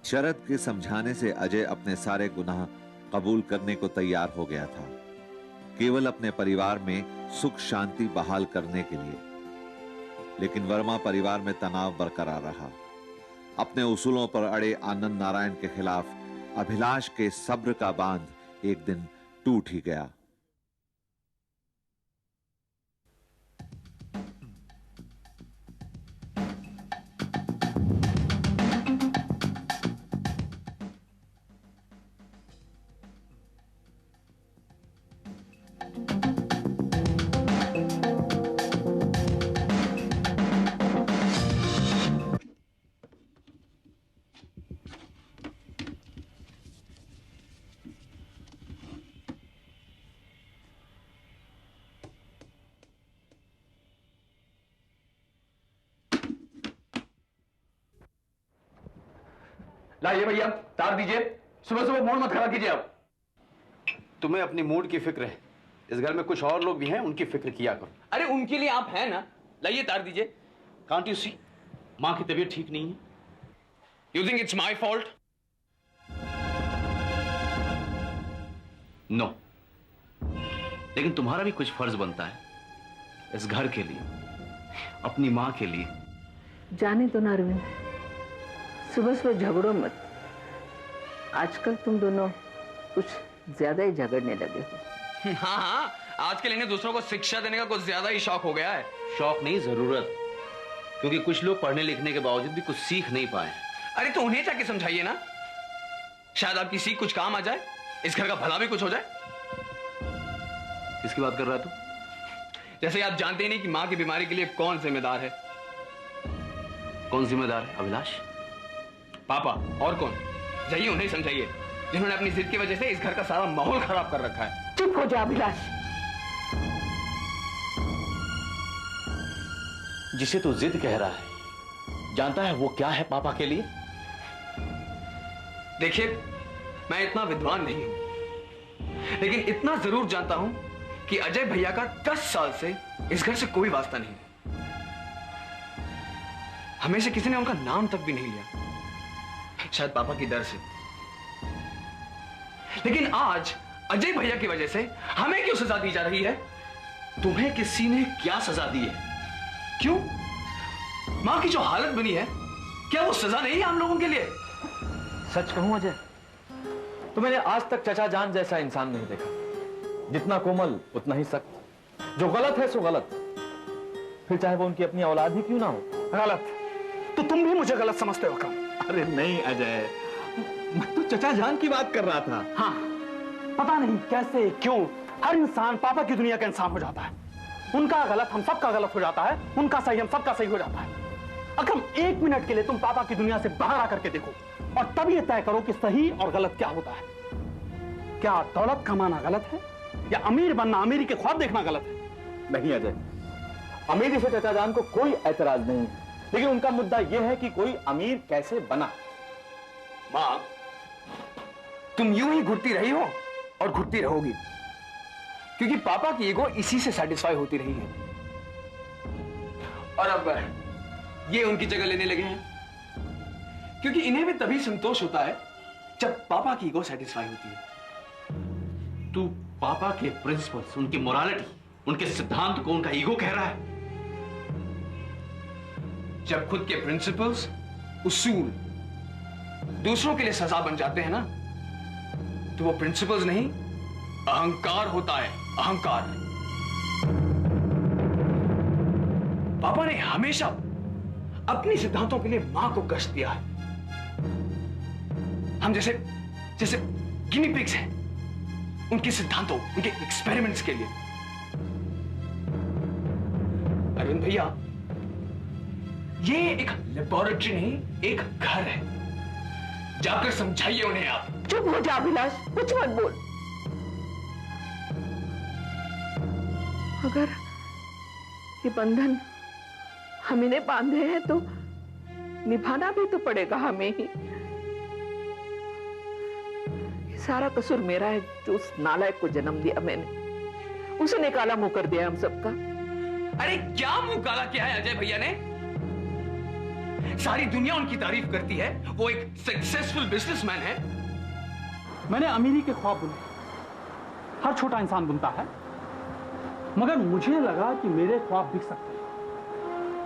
शरद के समझाने से अजय अपने सारे गुनाह कबूल करने को तैयार हो गया था, केवल अपने परिवार में सुख शांति बहाल करने के लिए। लेकिन वर्मा परिवार में तनाव बरकरार रहा। अपने उसूलों पर अड़े आनंद नारायण के खिलाफ अभिलाष के सब्र का बांध एक दिन टूट ही गया। लाइए भैया, तार दीजिए। सुबह सुबह मूड मत खराब कीजिए आप। तुम्हें अपनी मूड की फिक्र है, इस घर में कुछ और लोग भी हैं, उनकी फिक्र किया करो। अरे उनके लिए आप हैं ना, लाइए तार दीजिए। कांट यू सी, मां की तबीयत ठीक नहीं है। You think it's my fault? No, लेकिन तुम्हारा भी कुछ फर्ज बनता है इस घर के लिए, अपनी मां के लिए। जाने दो ना अरविंद, सुबह सुबह झगड़ो मत। आजकल तुम दोनों कुछ ज्यादा ही झगड़ने लगे हो। हाँ हाँ, आजकल इन्हें दूसरों को शिक्षा देने का कुछ ज्यादा ही शौक हो गया है। शौक नहीं, जरूरत, क्योंकि कुछ लोग पढ़ने लिखने के बावजूद भी कुछ सीख नहीं पाए। अरे तो उन्हें जाके समझाइए ना, शायद आपकी सीख कुछ काम आ जाए, इस घर का भला भी कुछ हो जाए। किसकी बात कर रहा है तू? जैसे आप जानते ही नहीं कि मां की बीमारी के लिए कौन जिम्मेदार है। कौन जिम्मेदार है? अभिलाष? पापा, और कौन? जाइए उन्हें समझाइए, जिन्होंने अपनी जिद की वजह से इस घर का सारा माहौल खराब कर रखा है। चुप हो जा अभिलाष। जिसे तू जिद कह रहा है, जानता है वो क्या है पापा के लिए? देखिए, मैं इतना विद्वान नहीं हूं, लेकिन इतना जरूर जानता हूं कि अजय भैया का 10 साल से इस घर से कोई वास्ता नहीं। हमें से किसी ने उनका नाम तक भी नहीं लिया, शायद पापा की डर से। लेकिन आज अजय भैया की वजह से हमें क्यों सजा दी जा रही है? तुम्हें किसी ने क्या सजा दी है? क्यों? मां की जो हालत बनी है, क्या वो सजा नहीं है हम लोगों के लिए? सच कहूं अजय, तो मैंने आज तक चचा जान जैसा इंसान नहीं देखा। जितना कोमल उतना ही सख्त। जो गलत है सो गलत, फिर चाहे वो उनकी अपनी औलाद ही क्यों ना हो। गलत? तो तुम भी मुझे गलत समझते हो कम? अरे नहीं अजय, मैं तो चचा जान की बात कर रहा था। हाँ, पता नहीं कैसे क्यों हर इंसान पापा की दुनिया का इंसान हो जाता है। उनका गलत हम सबका गलत हो जाता है, उनका सही हम सबका सही हो जाता है। अगर 1 मिनट के लिए तुम पापा की दुनिया से बाहर आकर के देखो और तब ये तय करो कि सही और गलत क्या होता है। क्या दौलत कमाना गलत है या अमीर बनना, अमीरी के ख्वाब देखना गलत है? नहीं अजय, अमीरी से चचा जान को कोई ऐतराज नहीं, लेकिन उनका मुद्दा यह है कि कोई अमीर कैसे बना। मां, तुम यूं ही घुटती रही हो और घुटती रहोगी, क्योंकि पापा की ईगो इसी से सेटिस्फाई होती रही है। और अब ये उनकी जगह लेने लगे हैं, क्योंकि इन्हें भी तभी संतोष होता है जब पापा की ईगो सेटिस्फाई होती है। तू पापा के प्रिंसिपल्स, उनकी मोरालिटी, उनके सिद्धांत को उनका ईगो कह रहा है? जब खुद के प्रिंसिपल्स, उसूल दूसरों के लिए सजा बन जाते हैं ना, तो वो प्रिंसिपल्स नहीं, अहंकार होता है। अहंकार। पापा ने हमेशा अपने सिद्धांतों के लिए मां को कष्ट दिया है। हम जैसे जैसे गिनी पिग्स हैं उनके सिद्धांतों, उनके एक्सपेरिमेंट्स के लिए। अरविंद भैया, ये एक लेबोरेटरी नहीं, एक घर है। जाकर समझाइए उन्हें आप। चुप हो जा अभिलाष, कुछ मत बोल। अगर ये बंधन हम इन्हें बांधे हैं तो निभाना भी तो पड़ेगा हमें ही। ये सारा कसूर मेरा है, जो उस नालायक को जन्म दिया मैंने। उसे निकाला मुंह कर दिया हम सबका। अरे क्या मुंह काला किया है अजय भैया ने? सारी दुनिया उनकी तारीफ करती है, वो एक सक्सेसफुल बिजनेसमैन है। मैंने अमीरी के ख्वाब बुने, हर छोटा इंसान बुनता है, मगर मुझे लगा कि मेरे ख्वाब बिक सकते हैं।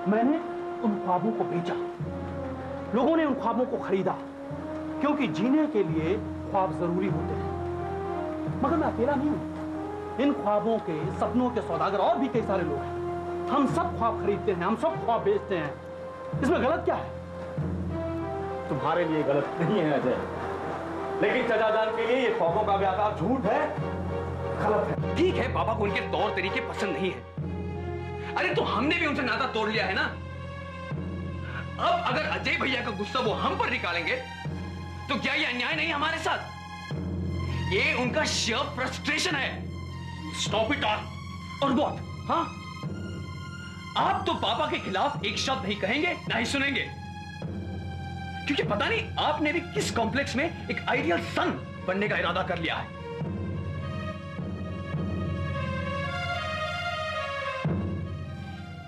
मैंने उन ख्वाबों को बेचा, लोगों ने उन ख्वाबों को खरीदा, क्योंकि जीने के लिए ख्वाब जरूरी होते हैं। मगर मैं अकेला नहीं हूं, इन ख्वाबों के, सपनों के सौदागर और भी कई सारे लोग हैं। हम सब ख्वाब खरीदते हैं, हम सब ख्वाब बेचते हैं, इसमें गलत क्या है? तुम्हारे लिए गलत नहीं है अजय, लेकिन चचा जान के लिए ये ख्वाबों का व्यापार झूठ है, गलत है। ठीक है, पापा को उनके तौर तरीके पसंद नहीं है। अरे तो हमने भी उनसे नाता तोड़ लिया है ना। अब अगर अजय भैया का गुस्सा वो हम पर निकालेंगे तो क्या ये अन्याय नहीं हमारे साथ? ये उनका शेयर फ्रस्ट्रेशन है। Stop it all. और व्हाट? हाँ, आप तो पापा के खिलाफ एक शब्द नहीं कहेंगे, ना ही सुनेंगे, क्योंकि पता नहीं आपने भी किस कॉम्प्लेक्स में एक आइडियल सन बनने का इरादा कर लिया है।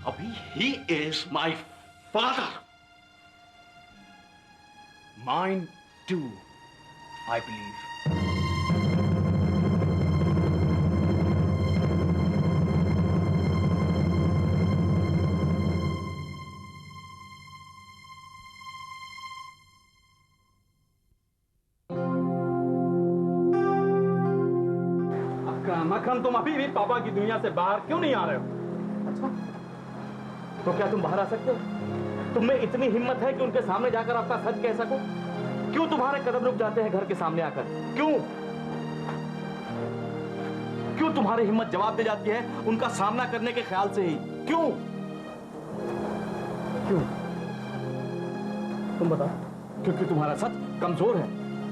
अभी ही is my father, mine too, I believe. Makkhan, तुम अभी भी पापा की दुनिया से बाहर क्यों नहीं आ रहे हो? अच्छा, तो क्या तुम बाहर आ सकते हो? तुम में इतनी हिम्मत है कि उनके सामने जाकर अपना सच कह सको? क्यों तुम्हारे कदम रुक जाते हैं घर के सामने आकर? क्यों? क्यों तुम्हारी हिम्मत जवाब दे जाती है उनका सामना करने के ख्याल से ही? क्यों? क्यों? तुम बताओ। क्योंकि तुम्हारा सच कमजोर है,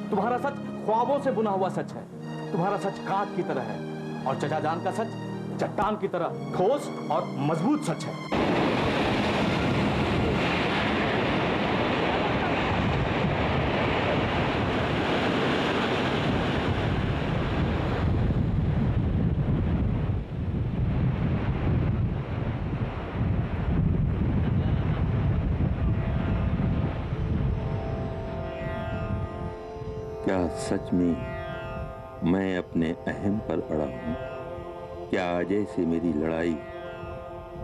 तुम्हारा सच ख्वाबों से बुना हुआ सच है, तुम्हारा सच कांच की तरह है, और चचा जान का सच चट्टान की तरह ठोस और मजबूत सच है। क्या सच में मैं अपने अहम पर अड़ा हूं? क्या अजय से मेरी लड़ाई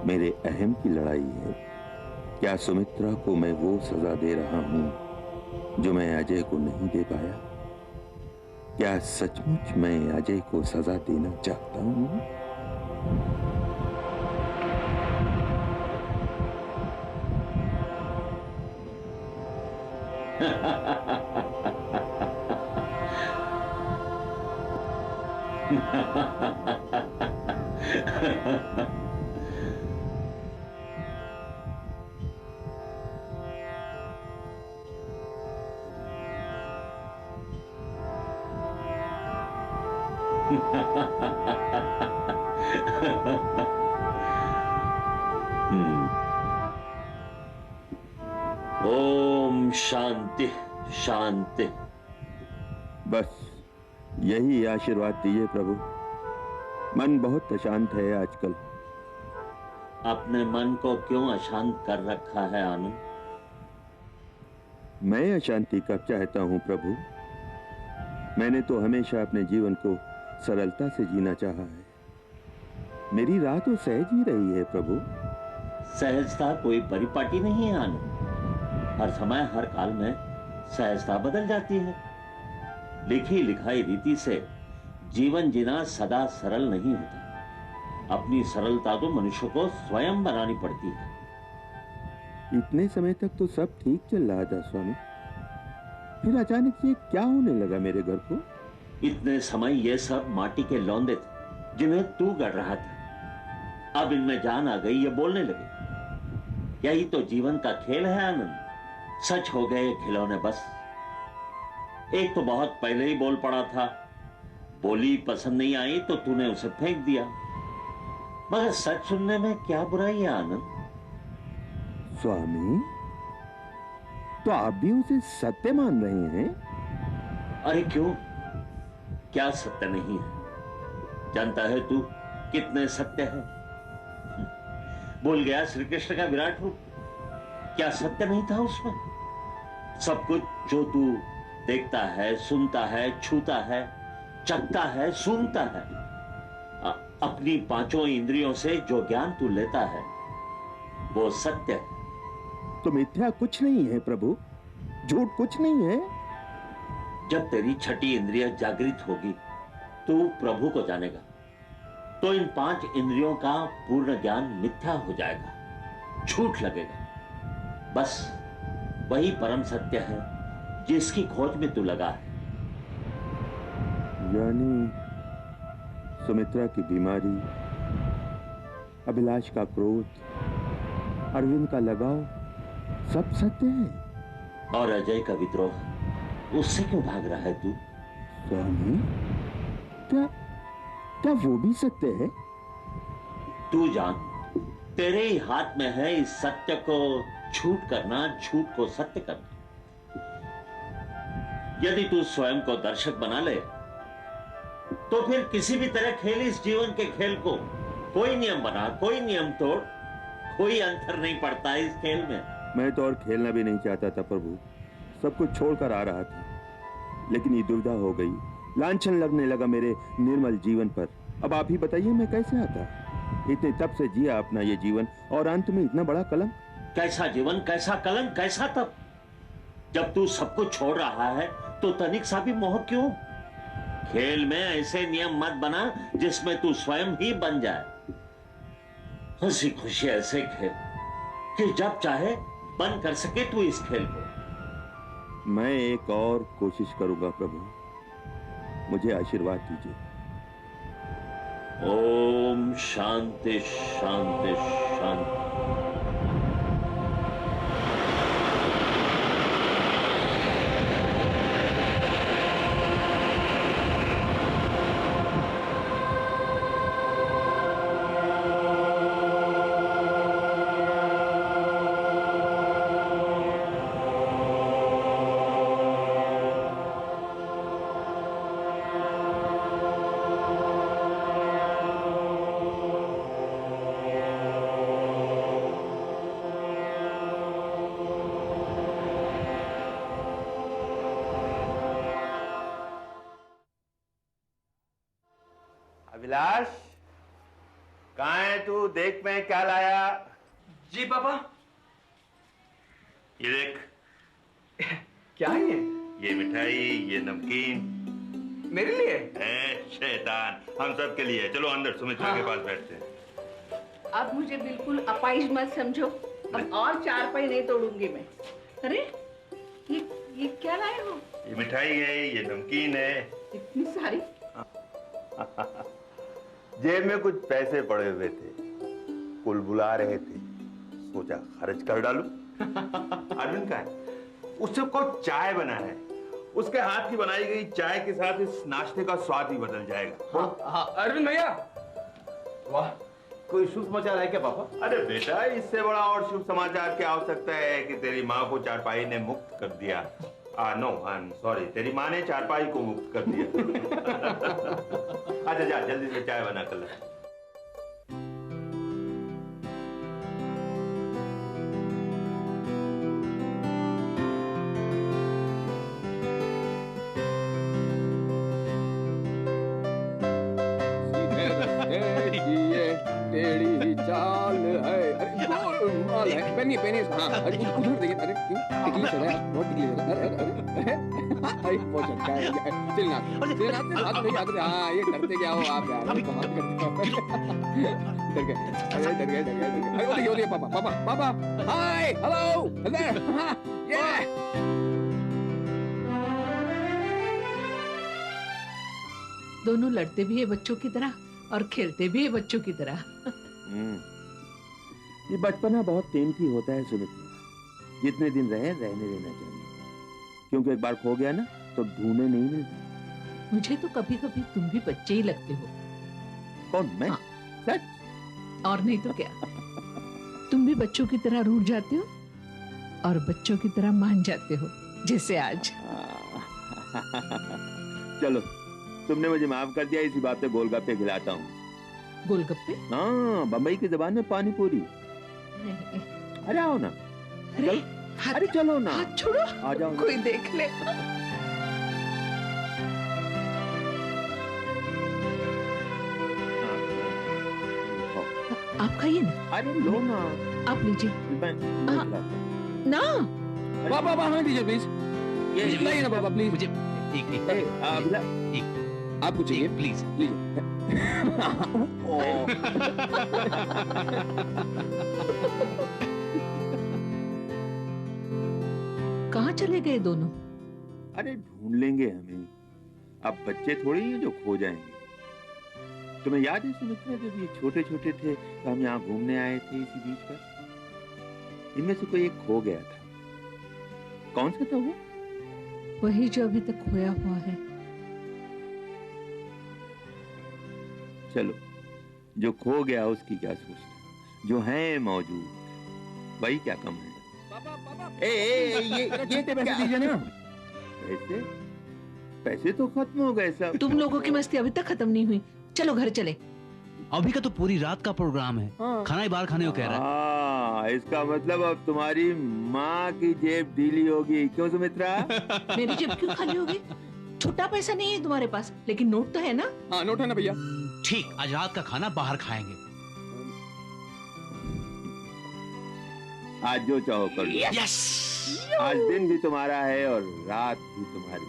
मेरे अहम की लड़ाई है? क्या सुमित्रा को मैं वो सजा दे रहा हूं जो मैं अजय को नहीं दे पाया? क्या सचमुच मैं अजय को सजा देना चाहता हूं? ओम शांति शांति। बस यही आशीर्वाद दीजिए प्रभु। मन बहुत अशांत है आजकल। अपने मन को क्यों अशांत कर रखा है आनंद? मैं अशांति कब चाहता हूं प्रभु? मैंने तो हमेशा अपने जीवन को सरलता से जीना चाहा है। मेरी राह तो सहज ही रही है प्रभु। सहजता कोई परिपाटी नहीं है आनंद। हर समय हर काल में सहजता बदल जाती है। लिखी लिखाई रीति से जीवन जीना सदा सरल नहीं होता। अपनी सरलता तो मनुष्य को स्वयं बनानी पड़ती है। इतने समय तक तो सब ठीक चल रहा था स्वामी, फिर अचानक से क्या होने लगा मेरे घर को? इतने समय ये सब माटी के लौंदे थे जिन्हें तू गढ़ रहा था। अब इनमें जान आ गई, ये बोलने लगे। यही तो जीवन का खेल है आनंद। सच हो गए खिलौने बस। एक तो बहुत पहले ही बोल पड़ा था, बोली पसंद नहीं आई तो तूने उसे फेंक दिया। मगर सच सुनने में क्या बुराई है आनंद? स्वामी, तो आप भी उसे सत्य मान रहे हैं? अरे क्यों, क्या सत्य नहीं है? जानता है तू कितने सत्य है? भूल गया श्री कृष्ण का विराट रूप? क्या सत्य नहीं था उसमें? सब कुछ जो तू देखता है, सुनता है, छूता है, चखता है, सूंघता है, अपनी पांचों इंद्रियों से जो ज्ञान तू लेता है वो सत्य है। तो मिथ्या कुछ नहीं है प्रभु, झूठ कुछ नहीं है। जब तेरी छठी इंद्रिय जागृत होगी तू प्रभु को जानेगा, तो इन 5 इंद्रियों का पूर्ण ज्ञान मिथ्या हो जाएगा, झूठ लगेगा। बस वही परम सत्य है जिसकी खोज में तू लगा है। यानी सुमित्रा की बीमारी, अभिलाष का क्रोध, अरविंद का लगाव सब सत्य है। और अजय का विद्रोह, उससे क्यों भाग रहा है तू? स्वामी, क्या वो भी सत्य है? तू जान, तेरे ही हाथ में है इस सत्य को झूठ करना, झूठ को सत्य करना। यदि तू स्वयं को दर्शक बना ले तो फिर किसी भी तरह खेल इस जीवन के खेल को। कोई नियम बना, कोई नियम तोड़, कोई अंतर नहीं पड़ता इस खेल में। मैं तो और खेलना भी नहीं चाहता था प्रभु, सब कुछ छोड़कर आ रहा था, लेकिन ये दुविधा हो गई, लांछन लगने लगा मेरे निर्मल जीवन पर। अब आप ही बताइए मैं कैसे आता? इतने तप से जिया अपना ये जीवन और अंत में इतना बड़ा कलंक। कैसा जीवन, कैसा कलंक, कैसा तप? जब तू सब कुछ छोड़ रहा है तो तनिक सा भी मोह क्यों? खेल में ऐसे नियम मत बना जिसमें तू स्वयं ही बन जाए। हंसी खुशी ऐसे खेल कि जब चाहे बंद कर सके तू इस खेल को। मैं एक और कोशिश करूंगा प्रभु, मुझे आशीर्वाद दीजिए। ओम शांति शांति शांति। अभिलाष, कहाँ है तू? देख मैं क्या लाया। जी पापा। ये देख। क्या है ये मिठाई, ये नमकीन मेरे लिए? शैतान, हम सब के लिए। चलो अंदर सुमित्रा के पास बैठते हैं। अब मुझे बिल्कुल अपाहिज मत समझो, अब और 4 पाई नहीं तोड़ूंगी मैं। अरे ये क्या लाए हो? ये मिठाई है, ये नमकीन है। इतनी सारी? जेब में कुछ पैसे पड़े हुए थे, कुल बुला रहे थे, सोचा खर्च कर डालूं। अरविंद का है, उससे को चाय बना है, उसके हाथ की बनाई गई चाय के साथ इस नाश्ते का स्वाद ही बदल जाएगा। हाँ, अरविंद भैया, वाह, कोई शुभ समाचार है क्या पापा? अरे बेटा, इससे बड़ा और शुभ समाचार क्या हो सकता है कि तेरी माँ को चारपाई ने मुक्त कर दिया। नो, आई एम सॉरी, तेरी माँ ने चारपाई को मुक्त कर दिया। अच्छा जा, जल्दी से चाय बना कर ला। टेढ़ी चाल है, अरे गोलमाल है, पेनी पेनी, हाँ, अरे उधर देखिए, अरे क्यों टिकली चढ़ा है, बहुत टिकली चढ़ा है, अरे अरे बहुत चढ़ा है, चलना हाथ नहीं आते, हाँ ये डरते क्या हो आप यार, कमाल करते हो, डर गए, अरे वो देखिए पापा, हाय, हेलो, ये दोनों लड़ते भी है बच्चों की तरह और खेलते भी है बच्चों की तरह। ये बचपना बहुत कीमती होता है सुमित्रा, जितने दिन रहने देना चाहिए, क्योंकि एक बार खो गया ना तो ढूंढने नहीं मिलता। मुझे तो कभी कभी तुम भी बच्चे ही लगते हो। कौन, मैं? हाँ। सच? और नहीं तो क्या, तुम भी बच्चों की तरह रूठ जाते हो और बच्चों की तरह मान जाते हो, जैसे आज। चलो, तुमने मुझे माफ कर दिया, इसी बात पे गोलगप्पे खिलाता हूँ। गोलगप्पे? हाँ, बम्बई की जबान में पानी पूरी। नहीं। अरे आओ ना। अरे अरे चलो ना, हाथ छोड़ो, आ जाओ। कोई देख ले। आप खाइए ना। अरे लो ना, आप लीजिए मैं हाँ। खिलाता ना। पापा हमें दीजिए प्लीज, हूँ। लाइए ना पापा प्लीज। मुझे एक आपको चाहिए? प्लीज। कहाँ चले गए दोनों? अरे ढूंढ लेंगे हमें, अब बच्चे थोड़ी हैं जो खो जाएंगे। तुम्हें याद है सुमित्रा, जब ये छोटे छोटे थे तो हम यहाँ घूमने आए थे इसी बीच पर, इनमें से कोई एक खो गया था। कौन सा था वो? वही जो अभी तक खोया हुआ है। चलो, जो खो गया उसकी क्या सोचना, जो है मौजूद वही क्या कम है। ये पैसे दीजिए ना। पैसे? पैसे तो खत्म हो गए सब। तुम लोगों की मस्ती अभी तक खत्म नहीं हुई। चलो घर चले। अभी का तो पूरी रात का प्रोग्राम है, खाना ही बाहर खाने को कह रहा है। हाँ, इसका मतलब अब तुम्हारी माँ की जेब ढीली होगी, क्यों सुमित्रा? मेरी जेब क्यों खाली होगी? छोटा पैसा नहीं है तुम्हारे पास, लेकिन नोट तो है ना। हाँ नोट है ना भैया। ठीक, आज रात का खाना बाहर खाएंगे। आज जो चाहो कर लो। यस। आज दिन भी तुम्हारा है और रात भी तुम्हारी।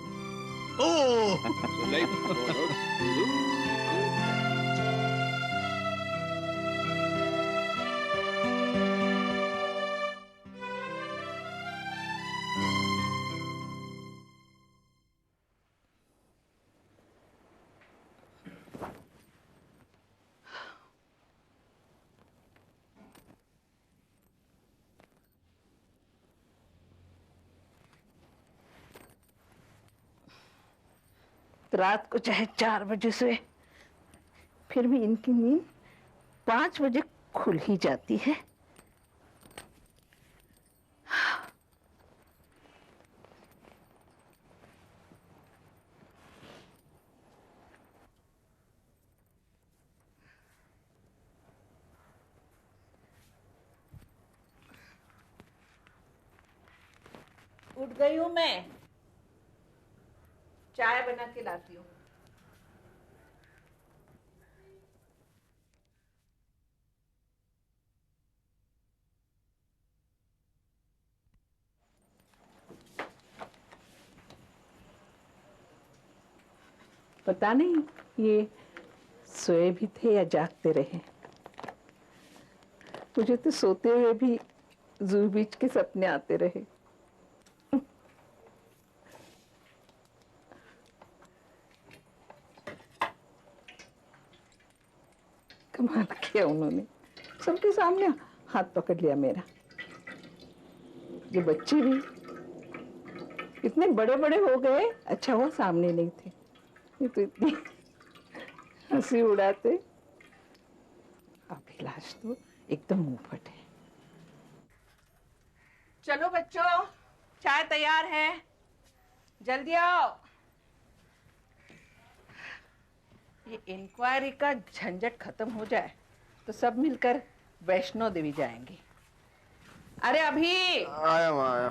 रात को चाहे 4 बजे सोए, फिर भी इनकी नींद 5 बजे खुल ही जाती है। उठ गई हूँ मैं, चाय बना के लाती हूँ। पता नहीं ये सोए भी थे या जागते रहे। मुझे तो सोते हुए भी जू बीच के सपने आते रहे। कमाल किया उन्होंने, सबके सामने हाथ पकड़ लिया मेरा। ये बच्चे भी इतने बड़े बड़े हो गए, अच्छा हुआ सामने नहीं थे, ये तो इतनी हंसी उड़ाते। अभिलाष तो एकदम मुंहफट है। चलो बच्चों, चाय तैयार है, जल्दी आओ। ये इंक्वायरी का झंझट खत्म हो जाए तो सब मिलकर वैष्णो देवी जाएंगे। अरे अभी आया मैं आया।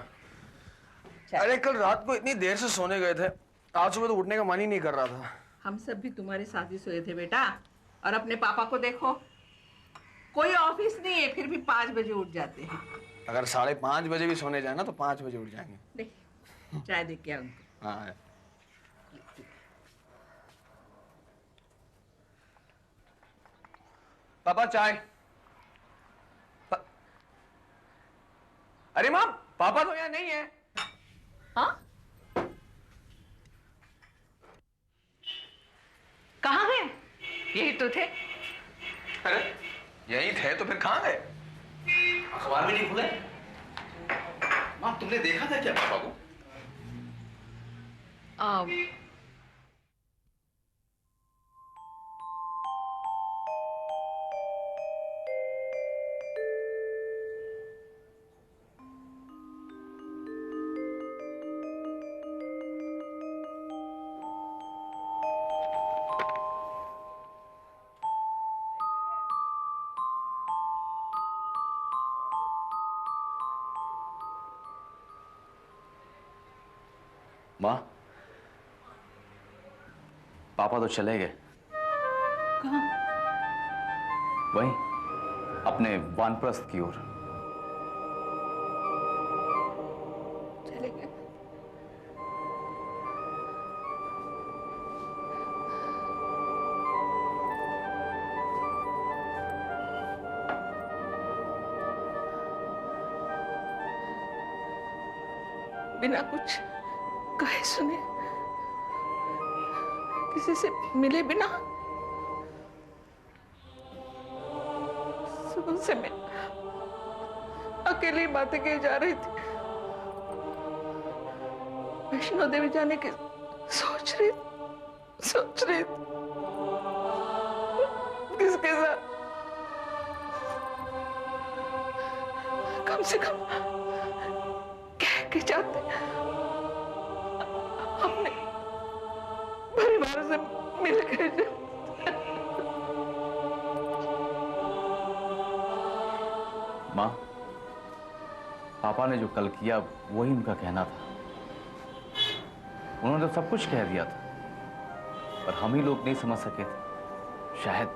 अरे कल रात को इतनी देर से सोने गए थे, आज सुबह तो उठने का मन ही नहीं कर रहा था। हम सब भी तुम्हारे साथ ही सोए थे बेटा। और अपने पापा को देखो, कोई ऑफिस नहीं है फिर भी 5 बजे उठ जाते हैं। अगर 5:30 बजे भी सोने जाए ना तो 5 बजे उठ जाएंगे। देख चाय दे के आ उनको। हाँ। पापा चाय। अरे माँ, पापा तो यहाँ नहीं है। हाँ? कहाँ है? यही तो थे। अरे यही थे तो फिर कहाँ गए? अखबार भी नहीं खुले। माँ, तुमने देखा था क्या पापा को? माँ, पापा तो चले गए। कहाँ? वहीं अपने वानप्रस्थ की ओर। चले गए? बिना कुछ कहे सुने, किसी से मिले बिना सुबह से मैं अकेली बातें किए जा रही थी। वैष्णो देवी जाने की सोच रही थी। किसके साथ? कम से कम कह के जाते अपने परिवार से मिल के जाते। माँ, पापा ने जो कल किया वही उनका कहना था। उन्होंने तो सब कुछ कह दिया था, पर हम ही लोग नहीं समझ सके थे। शायद